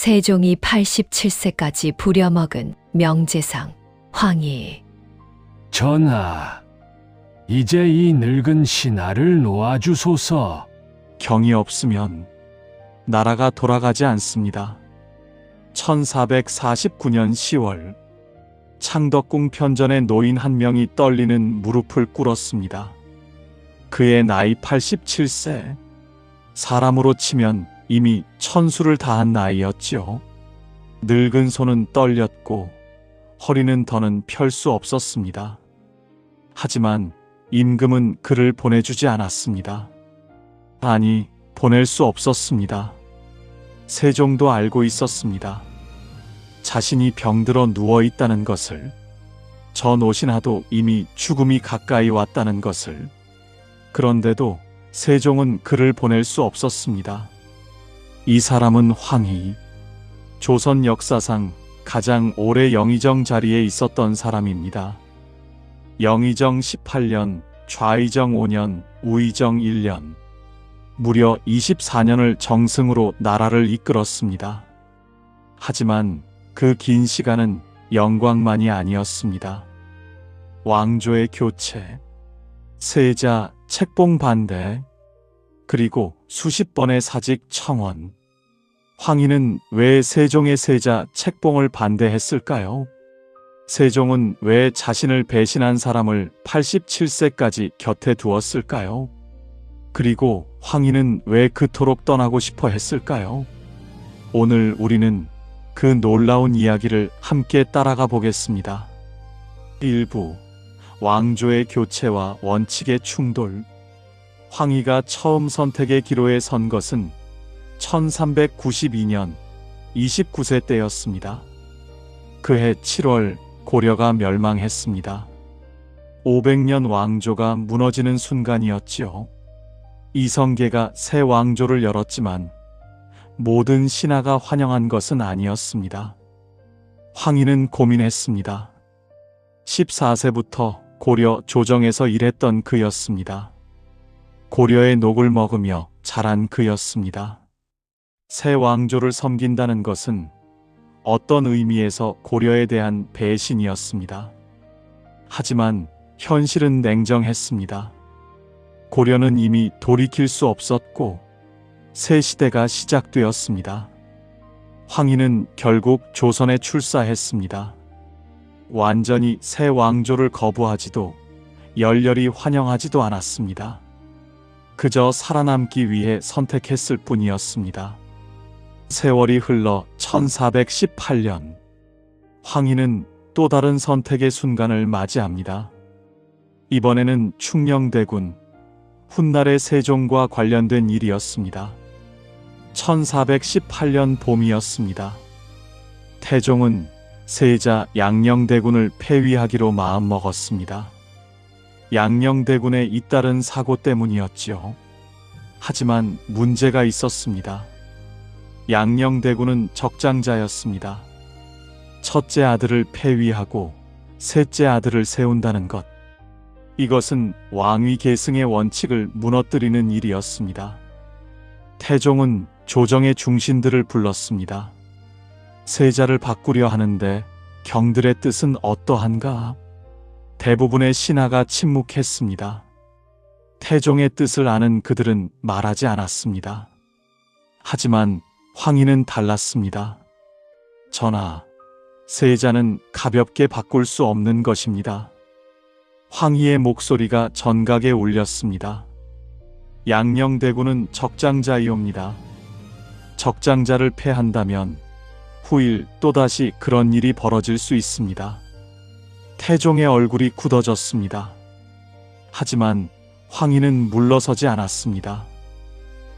세종이 87세까지 부려먹은 명재상 황희. 전하, 이제 이 늙은 신하를 놓아주소서. 경이 없으면 나라가 돌아가지 않습니다. 1449년 10월 창덕궁 편전의 노인 한 명이 떨리는 무릎을 꿇었습니다. 그의 나이 87세, 사람으로 치면 이미 천수를 다한 나이였지요. 늙은 손은 떨렸고 허리는 더는 펼 수 없었습니다. 하지만 임금은 그를 보내주지 않았습니다. 아니, 보낼 수 없었습니다. 세종도 알고 있었습니다. 자신이 병들어 누워 있다는 것을, 저 노신하도 이미 죽음이 가까이 왔다는 것을. 그런데도 세종은 그를 보낼 수 없었습니다. 이 사람은 황희, 조선 역사상 가장 오래 영의정 자리에 있었던 사람입니다. 영의정 18년, 좌의정 5년, 우의정 1년, 무려 24년을 정승으로 나라를 이끌었습니다. 하지만 그 긴 시간은 영광만이 아니었습니다. 왕조의 교체, 세자 책봉 반대, 그리고 수십 번의 사직 청원. 황희는 왜 세종의 세자 책봉을 반대했을까요? 세종은 왜 자신을 배신한 사람을 87세까지 곁에 두었을까요? 그리고 황희는 왜 그토록 떠나고 싶어 했을까요? 오늘 우리는 그 놀라운 이야기를 함께 따라가 보겠습니다. 1부, 왕조의 교체와 원칙의 충돌. 황희가 처음 선택의 기로에 선 것은 1392년 29세 때였습니다. 그해 7월 고려가 멸망했습니다. 500년 왕조가 무너지는 순간이었지요. 이성계가 새 왕조를 열었지만 모든 신하가 환영한 것은 아니었습니다. 황희는 고민했습니다. 14세부터 고려 조정에서 일했던 그였습니다. 고려의 녹을 먹으며 자란 그였습니다. 새 왕조를 섬긴다는 것은 어떤 의미에서 고려에 대한 배신이었습니다. 하지만 현실은 냉정했습니다. 고려는 이미 돌이킬 수 없었고 새 시대가 시작되었습니다. 황희는 결국 조선에 출사했습니다. 완전히 새 왕조를 거부하지도 열렬히 환영하지도 않았습니다. 그저 살아남기 위해 선택했을 뿐이었습니다. 세월이 흘러 1418년, 황희는 또 다른 선택의 순간을 맞이합니다. 이번에는 충녕대군, 훗날의 세종과 관련된 일이었습니다. 1418년 봄이었습니다. 태종은 세자 양녕대군을 폐위하기로 마음먹었습니다. 양녕대군의 잇따른 사고 때문이었지요. 하지만 문제가 있었습니다. 양녕대군은 적장자였습니다. 첫째 아들을 폐위하고 셋째 아들을 세운다는 것. 이것은 왕위 계승의 원칙을 무너뜨리는 일이었습니다. 태종은 조정의 중신들을 불렀습니다. 세자를 바꾸려 하는데 경들의 뜻은 어떠한가? 대부분의 신하가 침묵했습니다. 태종의 뜻을 아는 그들은 말하지 않았습니다. 하지만 황희는 달랐습니다. 전하, 세자는 가볍게 바꿀 수 없는 것입니다. 황희의 목소리가 전각에 울렸습니다. 양녕대군은 적장자이옵니다. 적장자를 패한다면 후일 또다시 그런 일이 벌어질 수 있습니다. 태종의 얼굴이 굳어졌습니다. 하지만 황희는 물러서지 않았습니다.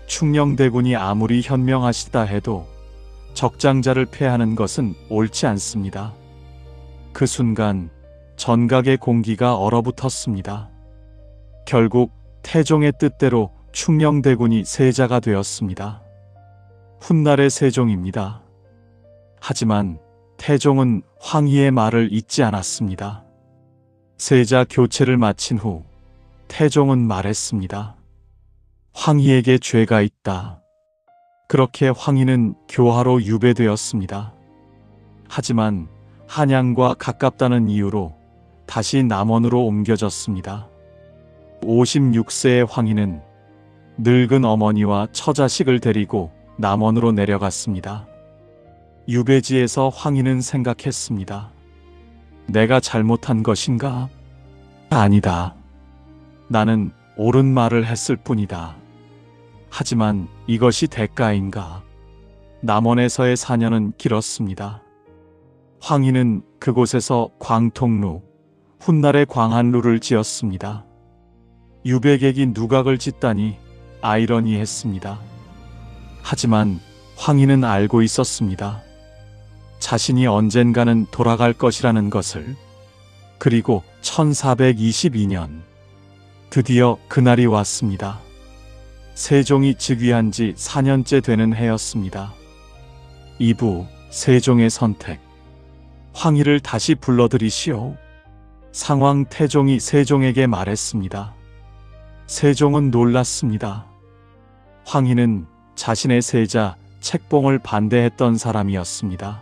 충녕대군이 아무리 현명하시다 해도 적장자를 패하는 것은 옳지 않습니다. 그 순간 전각의 공기가 얼어붙었습니다. 결국 태종의 뜻대로 충녕대군이 세자가 되었습니다. 훗날의 세종입니다. 하지만 태종은 황희의 말을 잊지 않았습니다. 세자 교체를 마친 후 태종은 말했습니다. 황희에게 죄가 있다. 그렇게 황희는 교화로 유배되었습니다. 하지만 한양과 가깝다는 이유로 다시 남원으로 옮겨졌습니다. 56세의 황희는 늙은 어머니와 처자식을 데리고 남원으로 내려갔습니다. 유배지에서 황희는 생각했습니다. 내가 잘못한 것인가? 아니다. 나는 옳은 말을 했을 뿐이다. 하지만 이것이 대가인가? 남원에서의 4년은 길었습니다. 황희는 그곳에서 광통루, 훗날의 광안루를 지었습니다. 유배객이 누각을 짓다니 아이러니했습니다. 하지만 황희는 알고 있었습니다. 자신이 언젠가는 돌아갈 것이라는 것을. 그리고 1422년 드디어 그날이 왔습니다. 세종이 즉위한 지 4년째 되는 해였습니다. 2부 세종의 선택. 황희를 다시 불러들이시오. 상황 태종이 세종에게 말했습니다. 세종은 놀랐습니다. 황희는 자신의 세자 책봉을 반대했던 사람이었습니다.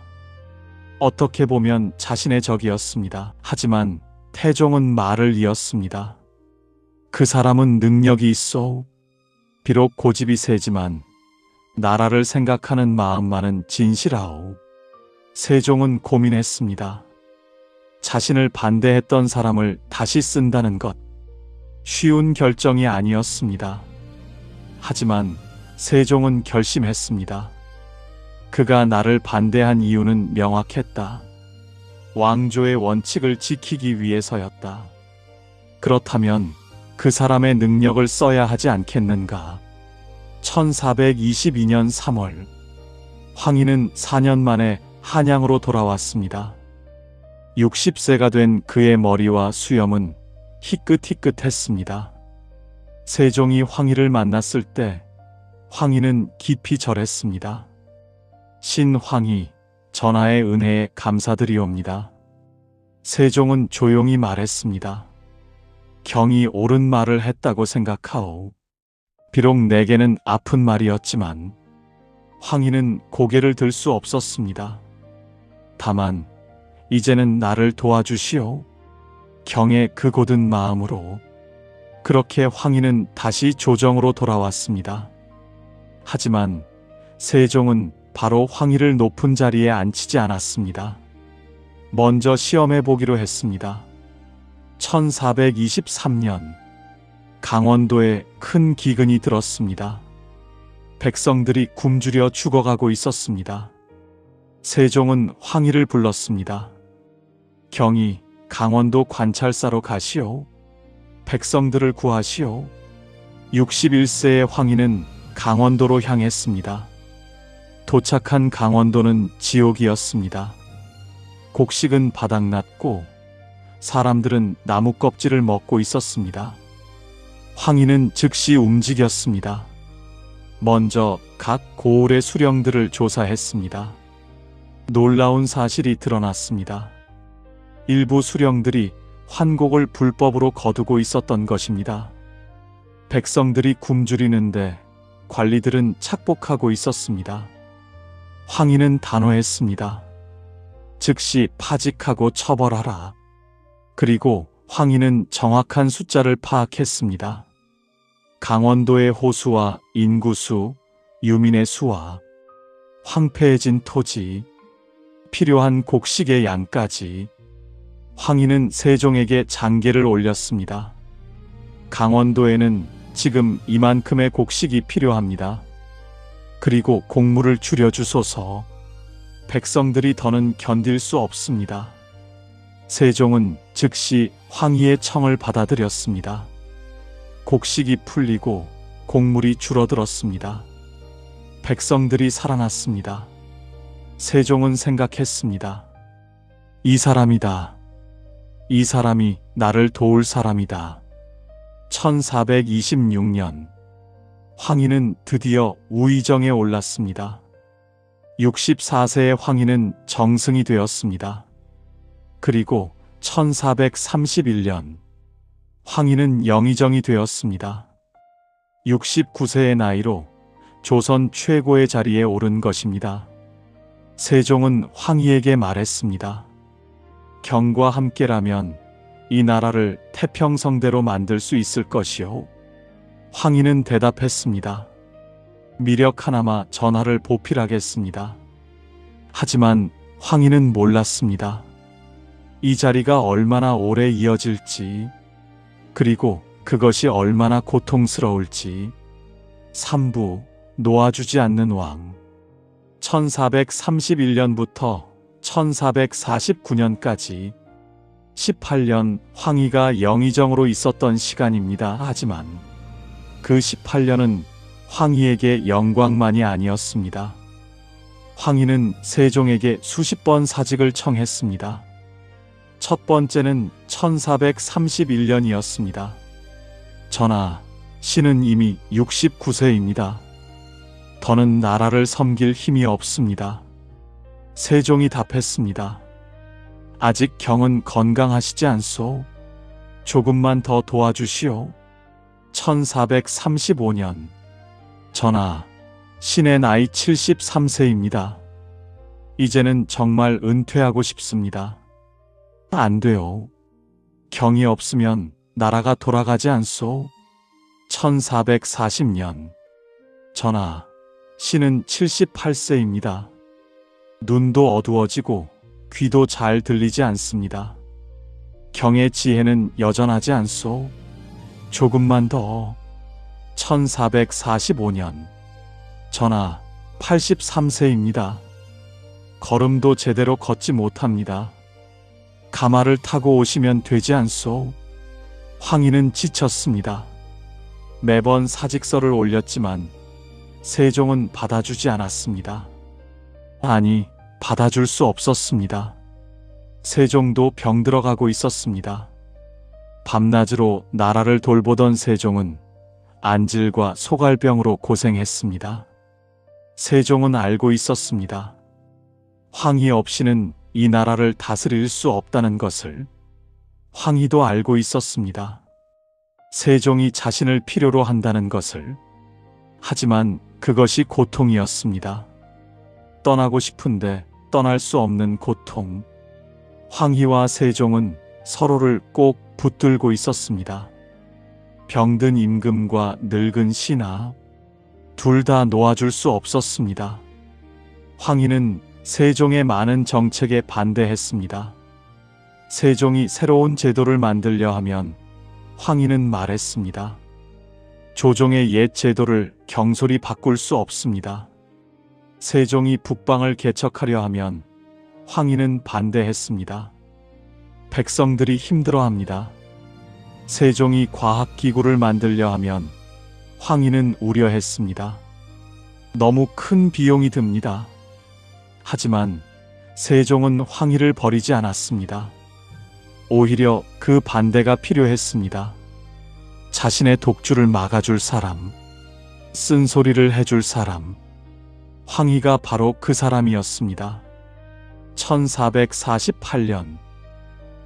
어떻게 보면 자신의 적이었습니다. 하지만 태종은 말을 이었습니다. 그 사람은 능력이 있어. 비록 고집이 세지만 나라를 생각하는 마음만은 진실하오. 세종은 고민했습니다. 자신을 반대했던 사람을 다시 쓴다는 것. 쉬운 결정이 아니었습니다. 하지만 세종은 결심했습니다. 그가 나를 반대한 이유는 명확했다. 왕조의 원칙을 지키기 위해서였다. 그렇다면 그 사람의 능력을 써야 하지 않겠는가? 1422년 3월, 황희는 4년 만에 한양으로 돌아왔습니다. 60세가 된 그의 머리와 수염은 희끗희끗했습니다. 세종이 황희를 만났을 때 황희는 깊이 절했습니다. 신황희, 전하의 은혜에 감사드리옵니다. 세종은 조용히 말했습니다. 경이 옳은 말을 했다고 생각하오. 비록 내게는 아픈 말이었지만 황희는 고개를 들 수 없었습니다. 다만 이제는 나를 도와주시오. 경의 그 곧은 마음으로. 그렇게 황희는 다시 조정으로 돌아왔습니다. 하지만 세종은 바로 황희를 높은 자리에 앉히지 않았습니다. 먼저 시험해 보기로 했습니다. 1423년 강원도에 큰 기근이 들었습니다. 백성들이 굶주려 죽어가고 있었습니다. 세종은 황희를 불렀습니다. 경이 강원도 관찰사로 가시오. 백성들을 구하시오. 61세의 황희는 강원도로 향했습니다. 도착한 강원도는 지옥이었습니다. 곡식은 바닥났고 사람들은 나무 껍질을 먹고 있었습니다. 황희는 즉시 움직였습니다. 먼저 각 고을의 수령들을 조사했습니다. 놀라운 사실이 드러났습니다. 일부 수령들이 환곡을 불법으로 거두고 있었던 것입니다. 백성들이 굶주리는데 관리들은 착복하고 있었습니다. 황희는 단호했습니다. 즉시 파직하고 처벌하라. 그리고 황희는 정확한 숫자를 파악했습니다. 강원도의 호수와 인구수, 유민의 수와 황폐해진 토지, 필요한 곡식의 양까지. 황희는 세종에게 장계를 올렸습니다. 강원도에는 지금 이만큼의 곡식이 필요합니다. 그리고 곡물을 줄여주소서. 백성들이 더는 견딜 수 없습니다. 세종은 즉시 황희의 청을 받아들였습니다. 곡식이 풀리고 곡물이 줄어들었습니다. 백성들이 살아났습니다. 세종은 생각했습니다. 이 사람이다. 이 사람이 나를 도울 사람이다. 1426년 황희는 드디어 우의정에 올랐습니다. 64세의 황희는 정승이 되었습니다. 그리고 1431년 황희는 영의정이 되었습니다. 69세의 나이로 조선 최고의 자리에 오른 것입니다. 세종은 황희에게 말했습니다. 경과 함께라면 이 나라를 태평성대로 만들 수 있을 것이요. 황희는 대답했습니다. 미력 하나마 전하를 보필하겠습니다. 하지만 황희는 몰랐습니다. 이 자리가 얼마나 오래 이어질지, 그리고 그것이 얼마나 고통스러울지. 3부 놓아주지 않는 왕. 1431년부터 1449년까지 18년 황희가 영의정으로 있었던 시간입니다. 하지만 그 18년은 황희에게 영광만이 아니었습니다. 황희는 세종에게 수십 번 사직을 청했습니다. 첫 번째는 1431년이었습니다. 전하, 신은 이미 69세입니다. 더는 나라를 섬길 힘이 없습니다. 세종이 답했습니다. 아직 경은 건강하시지 않소? 조금만 더 도와주시오. 1435년. 전하, 신의 나이 73세입니다. 이제는 정말 은퇴하고 싶습니다. 안 돼요. 경이 없으면 나라가 돌아가지 않소? 1440년. 전하, 신은 78세입니다. 눈도 어두워지고 귀도 잘 들리지 않습니다. 경의 지혜는 여전하지 않소? 조금만 더. 1445년. 전하, 83세입니다. 걸음도 제대로 걷지 못합니다. 가마를 타고 오시면 되지 않소? 황희는 지쳤습니다. 매번 사직서를 올렸지만 세종은 받아주지 않았습니다. 아니, 받아줄 수 없었습니다. 세종도 병들어가고 있었습니다. 밤낮으로 나라를 돌보던 세종은 안질과 소갈병으로 고생했습니다. 세종은 알고 있었습니다. 황희 없이는 이 나라를 다스릴 수 없다는 것을. 황희도 알고 있었습니다. 세종이 자신을 필요로 한다는 것을. 하지만 그것이 고통이었습니다. 떠나고 싶은데 떠날 수 없는 고통. 황희와 세종은 서로를 꼭 붙들고 있었습니다. 병든 임금과 늙은 신하, 둘 다 놓아줄 수 없었습니다. 황희는 세종의 많은 정책에 반대했습니다. 세종이 새로운 제도를 만들려 하면 황희는 말했습니다. 조종의 옛 제도를 경솔히 바꿀 수 없습니다. 세종이 북방을 개척하려 하면 황희는 반대했습니다. 백성들이 힘들어합니다. 세종이 과학기구를 만들려 하면 황희는 우려했습니다. 너무 큰 비용이 듭니다. 하지만 세종은 황희를 버리지 않았습니다. 오히려 그 반대가 필요했습니다. 자신의 독주를 막아줄 사람, 쓴소리를 해줄 사람. 황희가 바로 그 사람이었습니다. 1448년.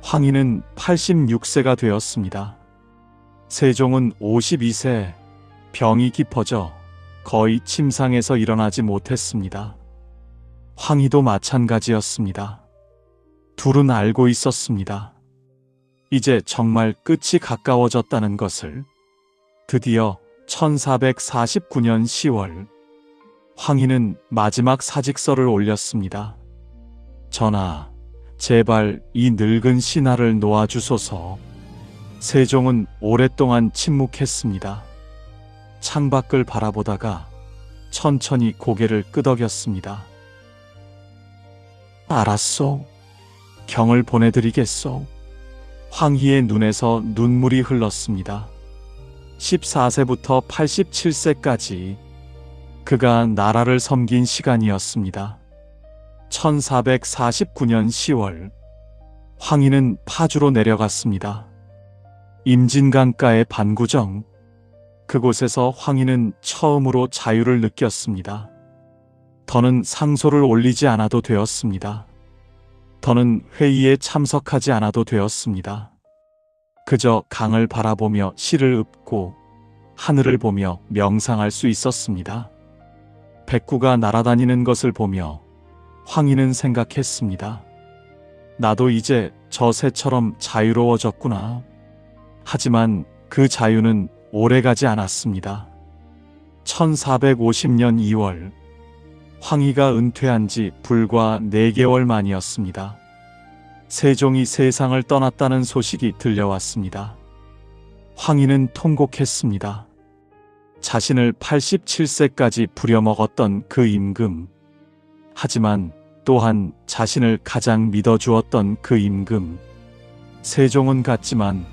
황희는 86세가 되었습니다. 세종은 52세, 병이 깊어져 거의 침상에서 일어나지 못했습니다. 황희도 마찬가지였습니다. 둘은 알고 있었습니다. 이제 정말 끝이 가까워졌다는 것을. 드디어 1449년 10월, 황희는 마지막 사직서를 올렸습니다. 전하, 제발 이 늙은 신하를 놓아주소서. 세종은 오랫동안 침묵했습니다. 창밖을 바라보다가 천천히 고개를 끄덕였습니다. 알았소. 경을 보내드리겠소. 황희의 눈에서 눈물이 흘렀습니다. 14세부터 87세까지 그가 나라를 섬긴 시간이었습니다. 1449년 10월, 황희는 파주로 내려갔습니다. 임진강가의 반구정. 그곳에서 황희는 처음으로 자유를 느꼈습니다. 더는 상소를 올리지 않아도 되었습니다. 더는 회의에 참석하지 않아도 되었습니다. 그저 강을 바라보며 시를 읊고 하늘을 보며 명상할 수 있었습니다. 백구가 날아다니는 것을 보며 황희는 생각했습니다. 나도 이제 저 새처럼 자유로워졌구나. 하지만 그 자유는 오래가지 않았습니다. 1450년 2월, 황희가 은퇴한 지 불과 4개월 만이었습니다. 세종이 세상을 떠났다는 소식이 들려왔습니다. 황희는 통곡했습니다. 자신을 87세까지 부려먹었던 그 임금, 하지만 또한 자신을 가장 믿어주었던 그 임금, 세종은 갔지만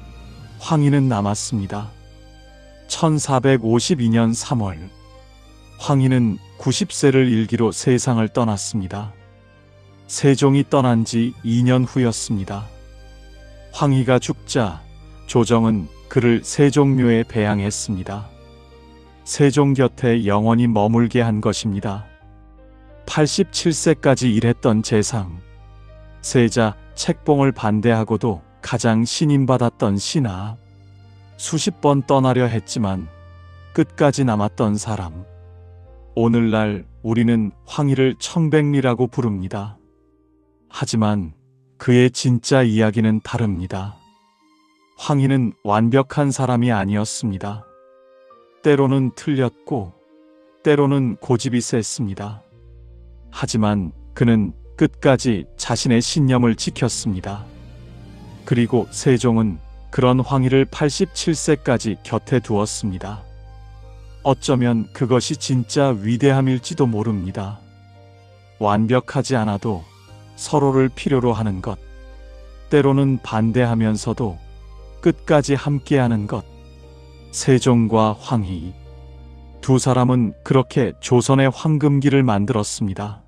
황희는 남았습니다. 1452년 3월, 황희는 90세를 일기로 세상을 떠났습니다. 세종이 떠난 지 2년 후였습니다. 황희가 죽자 조정은 그를 세종묘에 배양했습니다. 세종 곁에 영원히 머물게 한 것입니다. 87세까지 일했던 재상, 세자 책봉을 반대하고도 가장 신임받았던 신하, 수십 번 떠나려 했지만 끝까지 남았던 사람. 오늘날 우리는 황희를 청백리라고 부릅니다. 하지만 그의 진짜 이야기는 다릅니다. 황희는 완벽한 사람이 아니었습니다. 때로는 틀렸고 때로는 고집이 셌습니다. 하지만 그는 끝까지 자신의 신념을 지켰습니다. 그리고 세종은 그런 황희를 87세까지 곁에 두었습니다. 어쩌면 그것이 진짜 위대함일지도 모릅니다. 완벽하지 않아도 서로를 필요로 하는 것, 때로는 반대하면서도 끝까지 함께하는 것. 세종과 황희, 두 사람은 그렇게 조선의 황금기를 만들었습니다.